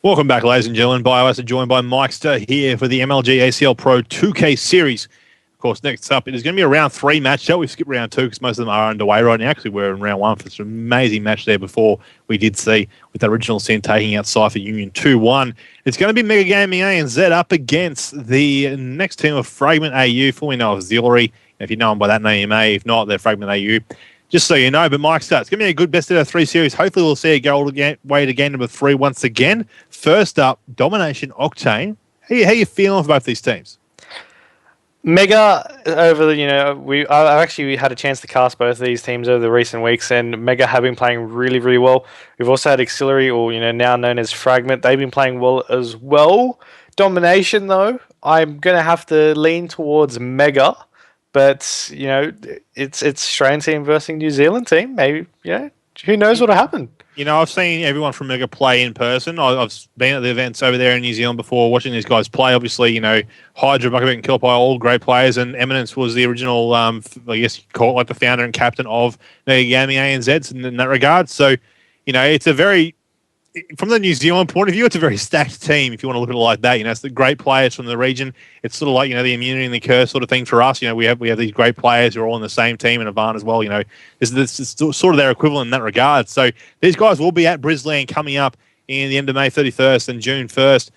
Welcome back, ladies and gentlemen. Bio Acid joined by Myksta here for the MLG ACL Pro 2K Series. Of course, next up, it is going to be a round 3 match. We've skipped round 2 because most of them are underway right now. Actually, we're in round 1 for some amazing match there before we did see with that original sin taking out Cypher Union 2-1. It's going to be Mega Gaming ANZ up against the next team of FragmentAU, formerly known as Auxiliary. If you know them by that name, you may. If not, they're FragmentAU. Just so you know, but Myksta, it's going to be a good best out of 3 series. Hopefully, we'll see it go all the way to game number 3 once again. First up, Domination Octane. How you feeling for both these teams? Mega over the I've actually had a chance to cast both of these teams over the recent weeks, and Mega have been playing really, really well. We've also had Auxiliary, or now known as Fragment. They've been playing well as well. Domination, though, I'm gonna have to lean towards Mega. But, it's Australian team versus New Zealand team. Maybe, who knows what'll happen. I've seen everyone from Mega play in person. I've been at the events over there in New Zealand before, watching these guys play. Obviously, Hydra, Buckebeck, and Killpie, all great players, and Eminence was the original, I guess you could call it, like the founder and captain of Mega Gaming ANZ in that regard. So, it's a very... From the New Zealand point of view, it's a very stacked team, if you want to look at it like that. It's the great players from the region. It's sort of like, the immunity and the curse sort of thing for us. We have these great players who are all in the same team, and Avant as well. This is sort of their equivalent in that regard. So these guys will be at Brisland coming up in the end of May 31st and June 1st.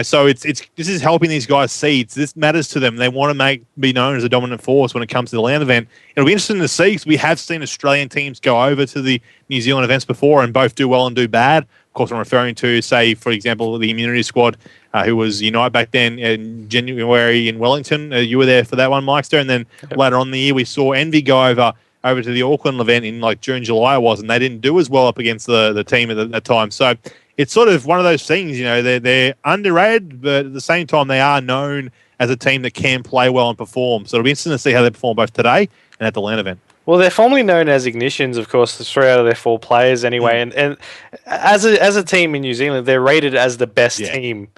So this is helping these guys see this matters to them. They want to be known as a dominant force when it comes to the land event. It'll be interesting to see, because we have seen Australian teams go over to the New Zealand events before and both do well and do bad. Of course, I'm referring to, say, for example, the Immunity Squad, who was Unite back then in January in Wellington. You were there for that one, Myksta. And then later on in the year, we saw Envy go over to the Auckland event in June, July it was, and they didn't do as well up against the team at that time. So it's sort of one of those things, they're underrated, but at the same time, they are known as a team that can play well and perform. So it'll be interesting to see how they perform both today and at the LAN event. Well, they're formerly known as Ignitions, of course. There's 3 out of their 4 players anyway. And as a team in New Zealand, they're rated as the best team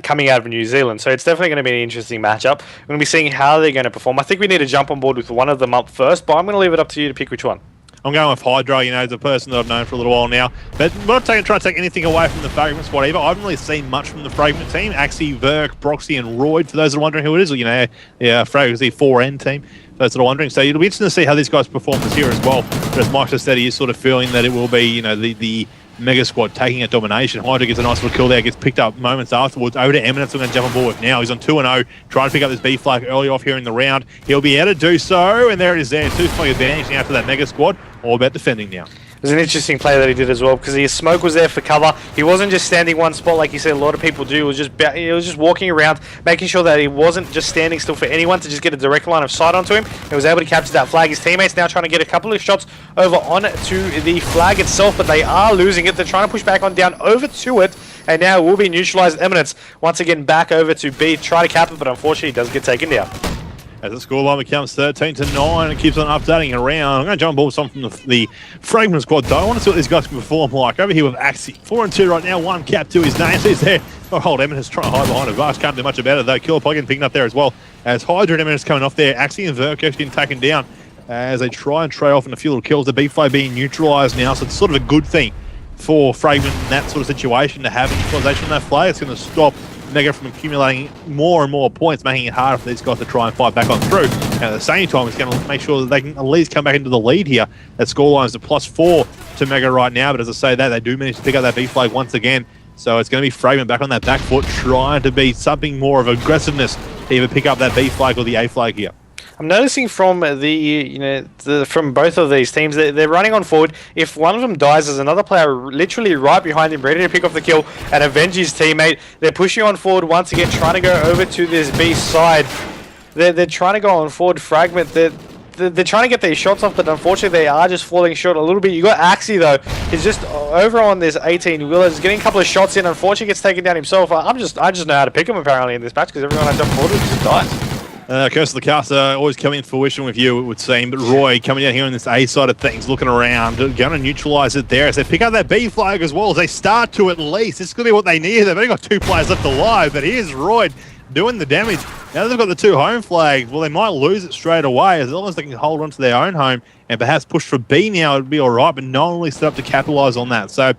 coming out of New Zealand. So it's definitely going to be an interesting matchup. We're going to be seeing how they're going to perform. I think we need to jump on board with one of them up first, but I'm going to leave it up to you to pick which one. I'm going with Hydra, as a person that I've known for a little while now. But I'm not trying to take anything away from the Fragment squad either. I haven't really seen much from the Fragment team. Axie, Verk, Broxy, and Royd, for those that are wondering who it is. Fragment's the 4N team, for those that are wondering. So it'll be interesting to see how these guys perform this year as well. But as Mike just said, he is sort of feeling that it will be, the Mega Squad taking a domination. Hydra gets a nice little kill there, gets picked up moments afterwards. Over to Eminence, we're going to jump on board with now. He's on 2-0, trying to pick up this B flag early off here in the round. He'll be able to do so, and there it is there. 2-flag advantage after that Mega Squad. All about defending now. It was an interesting play that he did as well, because his smoke was there for cover. He wasn't just standing one spot like you said a lot of people do. He was just walking around, making sure that he wasn't just standing still for anyone to just get a direct line of sight onto him. He was able to capture that flag. His teammates now trying to get a couple of shots over onto the flag itself, but they are losing it. They're trying to push back on down over to it, and now it will be neutralized. Eminence once again back over to B, try to cap it, but unfortunately it does get taken down. As the scoreline becomes 13-9, it keeps on updating around. I'm going to jump on board with something from the Fragment squad, though. I want to see what these guys can perform like. Over here with Axie. 4-2 right now, 1 cap to his name. He's there. Hold Eminence trying to hide behind a vast. Can't do much about it, though. Killer Plugin picking up there as well. As Hydra and Eminence coming off there. Axie and Verk getting taken down as they try and trade off in a few little kills. The B-Fly being neutralized now, so it's sort of a good thing for Fragment in that sort of situation to have a neutralization on that flag. It's going to stop Mega from accumulating more and more points, making it harder for these guys to try and fight back on through. And at the same time, it's going to make sure that they can at least come back into the lead here. That scoreline is a +4 to Mega right now, but as I say that, they do manage to pick up that B flag once again. So it's going to be Fragment back on that back foot, trying to be something more of aggressiveness to either pick up that B flag or the A flag here. I'm noticing from from both of these teams that they're running on forward. If one of them dies, there's another player literally right behind him, ready to pick off the kill and avenge his teammate. They're pushing on forward once again, trying to go over to this B side. They're trying to go on forward. Fragment, they're trying to get these shots off, but unfortunately they are just falling short a little bit. You got Axie though. He's just over on this 18 wheeler. He's getting a couple of shots in. Unfortunately, gets taken down himself. I just know how to pick him apparently in this match, because everyone I jump forward with just dies. Curse of the Caster always coming in fruition with you, it would seem. But Roy coming down here on this A side of things, looking around, going to neutralise it there as they pick up that B flag as well, as they start to at least. This is going to be what they need. They've only got 2 players left alive, but here's Roy doing the damage. Now they've got the 2 home flags. Well, they might lose it straight away. As long as they can hold on to their own home and perhaps push for B now, it'd be all right, but no one really set up to capitalise on that. So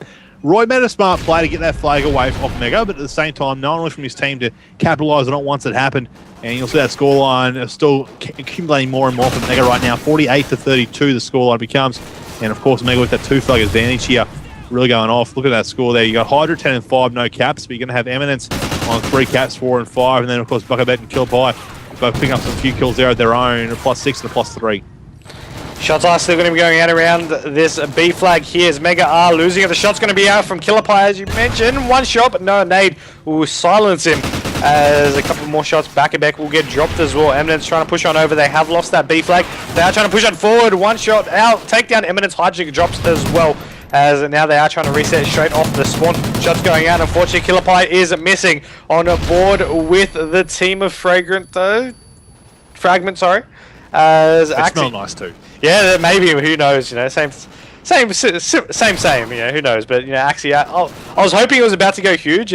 Roy made a smart play to get that flag away off Mega, but at the same time, no one was from his team to capitalise on it once it happened. And you'll see that scoreline still accumulating more and more for Mega right now. 48-32 the scoreline becomes. And of course, Mega with that 2 flag advantage here, really going off. Look at that score there. You got Hydra 10 and 5, no caps, but you're going to have Eminence on 3 caps, 4 and 5. And then, of course, Buckabet and Killpie both picking up some few kills there of their own, a +6 and a +3. Shots are still going to be going out around this B flag here as Mega are losing it. The shot's going to be out from Killpie, as you mentioned. One shot, but no nade will silence him. As a couple more shots, Buckabet will get dropped as well. Eminence trying to push on over. They have lost that B flag. They are trying to push on forward. One shot out. Take down Eminence. Hydra drops as well. As now they are trying to reset straight off the spawn. Shots going out. Unfortunately, Killpie is missing on a board with the team of Fragment, sorry. As it smells nice too. Yeah, maybe. Who knows? You know, same. You know, who knows? But you know, actually, I was hoping it was about to go huge,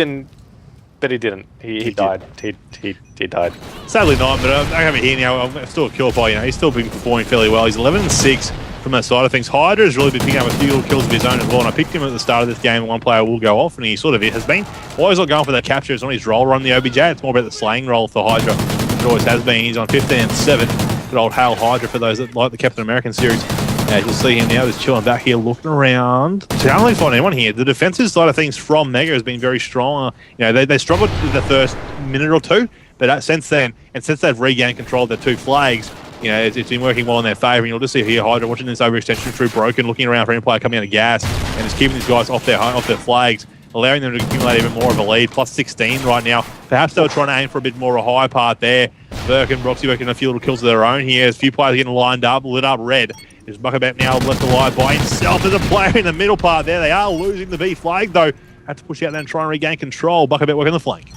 but he didn't. He died. He died. Sadly not. But I have it here now. I'm still a Killpie. You know, he's still been performing fairly well. He's 11 and 6 from that side of things. Hydra has really been picking up a few little kills of his own as well. And I picked him at the start of this game. One player will go off, and he sort of has been. Why he's not going for that capture? It's not his role on the OBJ. It's more about the slaying role for Hydra. It always has been. He's on 15 and 7. Good old Hail Hydra for those that like the Captain American series. As you'll see him now, just chilling back here, looking around. So I don't really find anyone here. The defensive side of things from Mega has been very strong. You know, they struggled in the first minute or two, but since then, and since they've regained control of their 2 flags, you know, it's been working well in their favour. And you'll just see here Hydra watching this overextension through Broken, looking around for any player coming out of gas, and just keeping these guys off their flags, allowing them to accumulate even more of a lead. +16 right now. Perhaps they were trying to aim for a bit more of a high part there. Burke and Roxy working a few little kills of their own here. There's a few players getting lined up, lit up red. There's Buckabet now left alive by himself. There's a player in the middle part there. They are losing the B flag though. Have to push out there and try and regain control. Buckabet working the flank.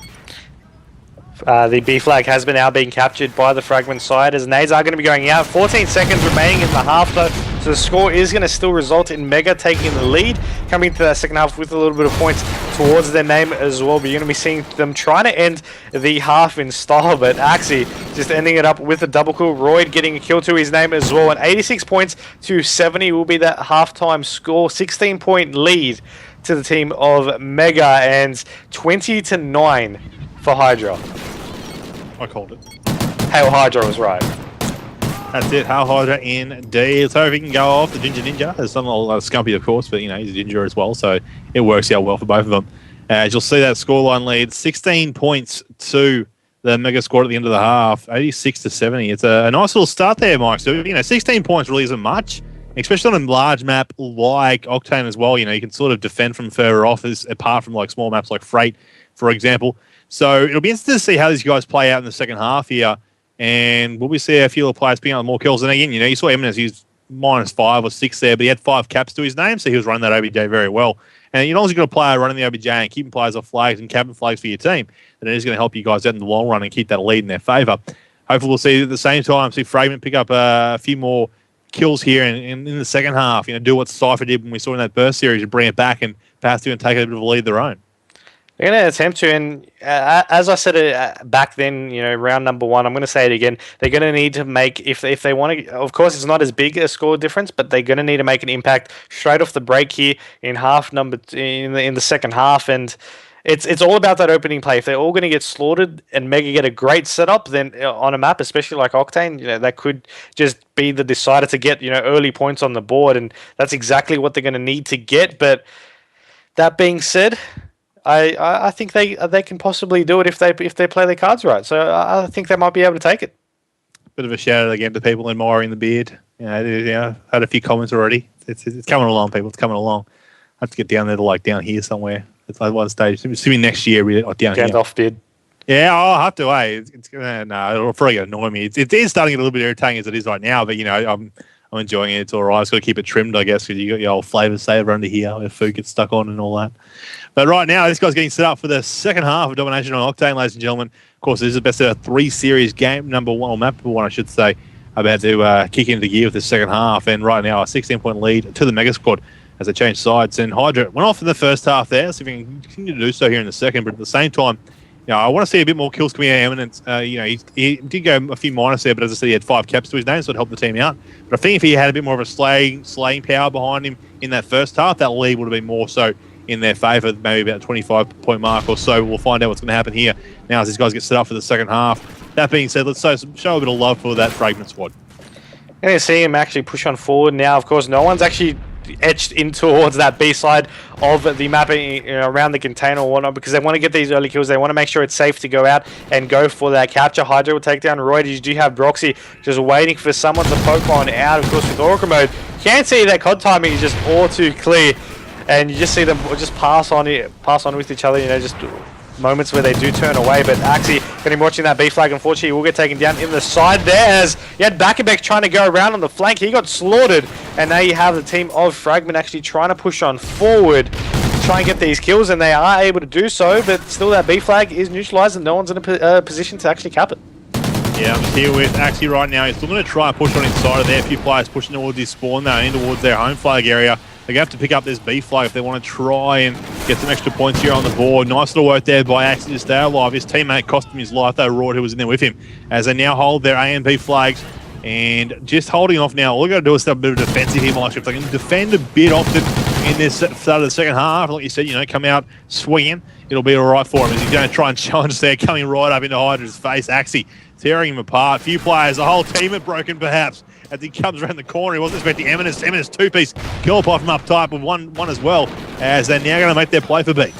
The B flag has been now being captured by the Fragment side as nades are going to be going out. 14 seconds remaining in the half though, so the score is going to still result in Mega taking the lead, coming into that second half with a little bit of points towards their name as well. But you're going to be seeing them trying to end the half in style, but Axie just ending it up with a double kill. Royd getting a kill to his name as well, and 86 points to 70 will be that halftime score. 16-point lead to the team of Mega and 20-9 for Hydra. I called it. Hail Hydra was right. That's it. Hail Hydra indeed. So if he can go off the Ginger Ninja, there's some Scumpy, of course, but you know he's a Ginger as well, so it works out well for both of them. As you'll see that scoreline lead, 16 points to the Mega squad at the end of the half, 86-70. It's a nice little start there, Mike. So you know, 16 points really isn't much, especially on a large map like Octane as well. You know, you can sort of defend from further off, apart from like small maps like Freight, for example. So it'll be interesting to see how these guys play out in the second half here. And will we see a few little players picking up more kills? And again, you know, you saw Eminence, he's -5 or 6 there, but he had 5 caps to his name, so he was running that OBJ very well. And you know, as you've got a player running the OBJ and keeping players off flags and capping flags for your team, then it is going to help you guys out in the long run and keep that lead in their favour. Hopefully we'll see at the same time, see Fragment pick up a few more kills here and in the second half, you know, do what Cypher did when we saw in that burst series and bring it back and perhaps even take a bit of a lead of their own. They're going to attempt to, and as I said back then, you know, round number 1, I'm going to say it again. They're going to need to make, if they want to, of course, it's not as big a score difference, but they're going to need to make an impact straight off the break here in in the second half, and it's all about that opening play. If they're all going to get slaughtered and Mega get a great setup, then on a map, especially like Octane, you know, that could just be the decider to get, you know, early points on the board, and that's exactly what they're going to need to get. But that being said, I think they can possibly do it if they play their cards right. So I think they might be able to take it. Bit of a shout out again to people admiring the beard. You know, had a few comments already. It's coming along, people. It's coming along. I have to get down there to like down here somewhere. It's like one stage. It's maybe next year, really, like down here. Gandalf beard. Yeah, I'll have to. It's gonna it'll probably annoy me. It is starting to get a little bit irritating as it is right now, but you know, I'm enjoying it. It's all right. It's got to keep it trimmed, I guess, because you got your old flavour saver under here where food gets stuck on and all that. But right now, this guy's getting set up for the second half of Domination on Octane, ladies and gentlemen. Of course, this is the best of 3 series game number 1, or map number 1, I should say, about to kick into gear with the second half. And right now, a 16-point lead to the Mega Squad as they change sides. And Hydra went off in the first half there, so if we can continue to do so here in the second. But at the same time, you know, I want to see a bit more kills coming out of Eminence. You know, he did go a few minus there, but as I said, he had 5 caps to his name, so it helped the team out. But I think if he had a bit more of a slaying power behind him in that first half, that lead would have been more so in their favour, maybe about 25-point mark or so. We'll find out what's going to happen here now as these guys get set up for the second half. That being said, let's show a bit of love for that Fragment squad. You're going to see him actually push on forward now. Of course, no one's actually etched in towards that B side of the map, around the container or whatnot, because they want to get these early kills. They want to make sure it's safe to go out and go for that capture. Hydra will take down Roy. You do have Broxy just waiting for someone to poke on out. Of course, with Orca mode, you can't see that COD timing is just all too clear, and you just see them just pass on with each other. Just moments where they do turn away. But Axie going to be watching that B flag. Unfortunately, he will get taken down in the side there, as you had Bakabek trying to go around on the flank. He got slaughtered, and now you have the team of Fragment actually trying to push on forward, try and get these kills, and they are able to do so. But still, that B flag is neutralized, and no one's in a position to actually cap it. Yeah, I'm just here with Axie right now. He's still going to try and push on inside of there. A few players pushing towards his spawn now, in towards their home flag area. They're going to have to pick up this B flag if they want to try and get some extra points here on the board. Nice little work there by Axie to stay alive. His teammate cost him his life, though, Royd, who was in there with him, as they now hold their A and B flags. And just holding off now. All they've got to do is start a bit of defensive here, Mike. If they can defend a bit often in this start of the second half, like you said, come out swinging, it'll be all right for him. As he's going to try and challenge there, coming right up into Hydra's face. Axie tearing him apart. A few players, the whole team are broken, perhaps. As he comes around the corner, he wasn't expecting Eminence two-piece kill off from up top with one as well, as they're now going to make their play for B.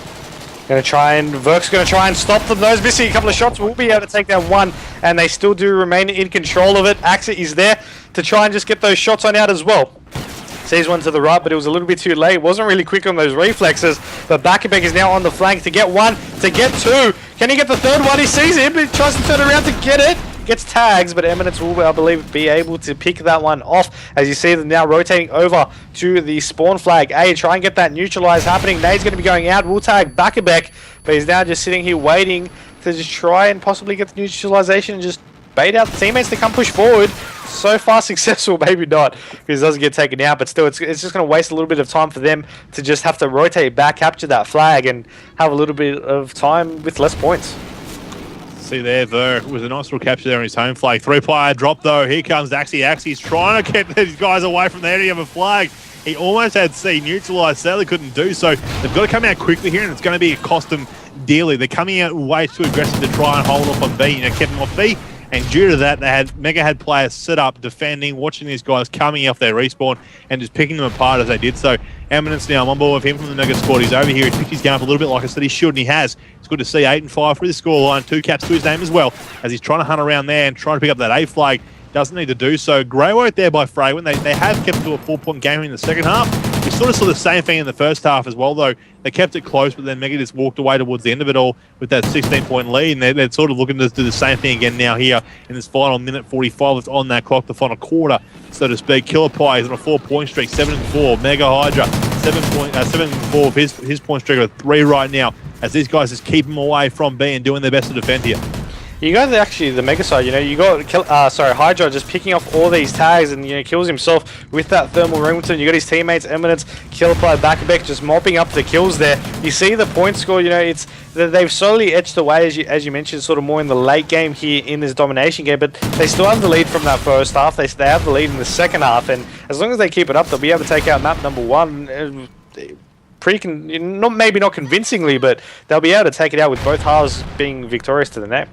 Verk's going to try and stop them. Those missing a couple of shots will be able to take down one, and they still do remain in control of it. Axie is there to try and just get those shots on out as well. Sees one to the right, but it was a little bit too late. Wasn't really quick on those reflexes, but Bakabek is now on the flank to get one, to get two. Can he get the third one? He sees him, but he tries to turn around to get it. Gets tags, but Eminence will, I believe, be able to pick that one off, as you see them now rotating over to the spawn flag A. Try and get that neutralize happening. Nade's going to be going out. We'll tag Bakabek, but he's now just sitting here waiting to just try and possibly get the neutralization and just bait out the teammates to come push forward. So far successful, maybe not, because it doesn't get taken out, but still it's just going to waste a little bit of time for them to just have to rotate back, capture that flag, and have a little bit of time with less points. See there, Ver with a nice little capture there on his home flag. 3-player drop though. Here comes Axie. Axie's trying to keep these guys away from the area of a flag. He almost had C neutralized, sadly couldn't do so. They've got to come out quickly here, and it's going to be cost them dearly. They're coming out way too aggressive to try and hold off on B. Kept them off B. And due to that, Mega had players sit up, defending, watching these guys coming off their respawn, and just picking them apart as they did so. Eminence now, I'm on board with him from the Mega squad. He's over here. He's picked his game up a little bit, like I said he should, and he has. It's good to see 8-5 for the scoreline. 2 caps to his name as well, as he's trying to hunt around there and trying to pick up that A flag. Doesn't need to do so. Great work there by Fragment. They have kept to a 4-point game in the second half. We sort of saw the same thing in the first half as well, though. They kept it close, but then Mega just walked away towards the end of it all with that 16-point lead, and they're sort of looking to do the same thing again now here in this final minute 45 that's on that clock, the final quarter, so to speak. Killer Pie is on a 4-point streak, 7-4. Mega Hydra, 7-4 of his point streak with 3 right now, as these guys just keep him away from B and doing their best to defend here. You got the Mega side, you got Hydra just picking off all these tags and kills himself with that thermal ringleton. You got his teammates Eminence, Killaply, Bakabek just mopping up the kills there. You see the point score, it's they've slowly edged away as you mentioned, sort of more in the late game here in this domination game, but they still have the lead from that first half. They have the lead in the second half, and as long as they keep it up, they'll be able to take out map number 1. Maybe not convincingly, but they'll be able to take it out with both halves being victorious to the name.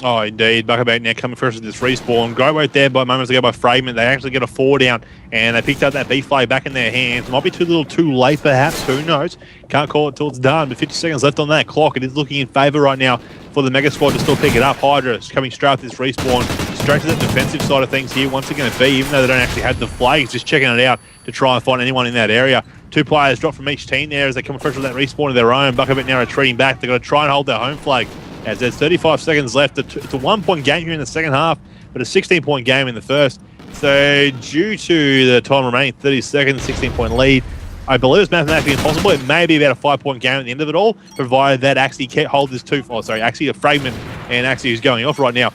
Oh, indeed. Bakabek now coming first with this respawn. Great work there by moments ago by Fragment. They actually get a 4 down, and they picked up that B flag back in their hands. Might be too late, perhaps. Who knows? Can't call it till it's done, but 50 seconds left on that clock. It is looking in favour right now for the Mega Squad to still pick it up. Hydra is coming straight with this respawn, straight to the defensive side of things here. Once again, B, even though they don't actually have the flag, it's just checking it out to try and find anyone in that area. 2 players drop from each team there as they come fresh with that respawn of their own. Bakabek now retreating back. They've got to try and hold their home flag, as there's 35 seconds left. It's a 1-point game here in the second half, but a 16-point game in the first. So due to the time remaining, 30 seconds, 16-point lead, I believe it's mathematically impossible. It may be about a 5-point game at the end of it all, provided that Axie can't hold this Axie, a Fragment, and Axie who's going off right now,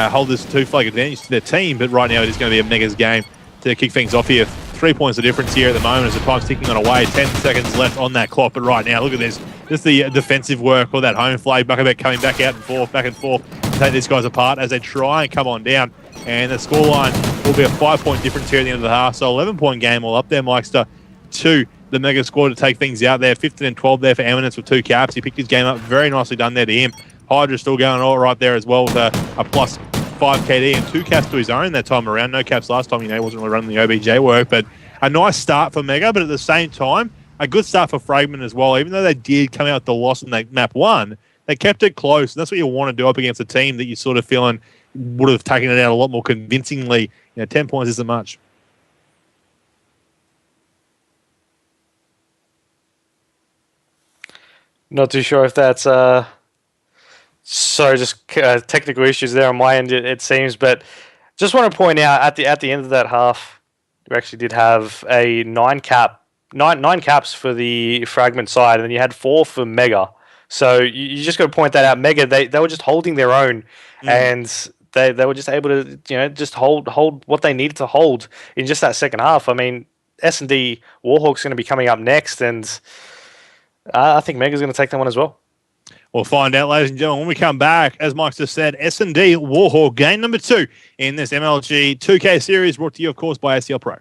hold this 2-flag advantage to their team, but right now it is going to be a Mega's game to kick things off here. 3 points of difference here at the moment as the time's ticking on away. 10 seconds left on that clock, but right now, look at this. Just the defensive work or that home flag. Bakabek coming back and forth, to take these guys apart as they try and come on down. And the scoreline will be a 5-point difference here at the end of the half. So 11-point game all up there, Myksta, to the Mega squad to take things out there. 15 and 12 there for Eminence with 2 caps. He picked his game up. Very nicely done there to him. Hydra still going all right there as well with a plus 5 KD and 2 caps to his own that time around. No caps last time. He wasn't really running the OBJ work, but a nice start for Mega. But at the same time, a good start for Fragment as well. Even though they did come out with the loss in that map 1, they kept it close. And that's what you want to do up against a team that you're sort of feeling would have taken it out a lot more convincingly. 10 points isn't much. Not too sure if that's just technical issues there on my end, it seems. But just want to point out at the end of that half, we actually did have a 9 caps for the Fragment side, and then you had 4 for Mega. So you just got to point that out. Mega, they were just holding their own, and they were just able to just hold what they needed to hold in just that second half. I mean, S&D Warhawk's going to be coming up next, and I think Mega's going to take that one as well. We'll find out, ladies and gentlemen, when we come back. As Mike just said, S&D Warhawk game number 2 in this MLG 2K series, brought to you, of course, by ACL Pro.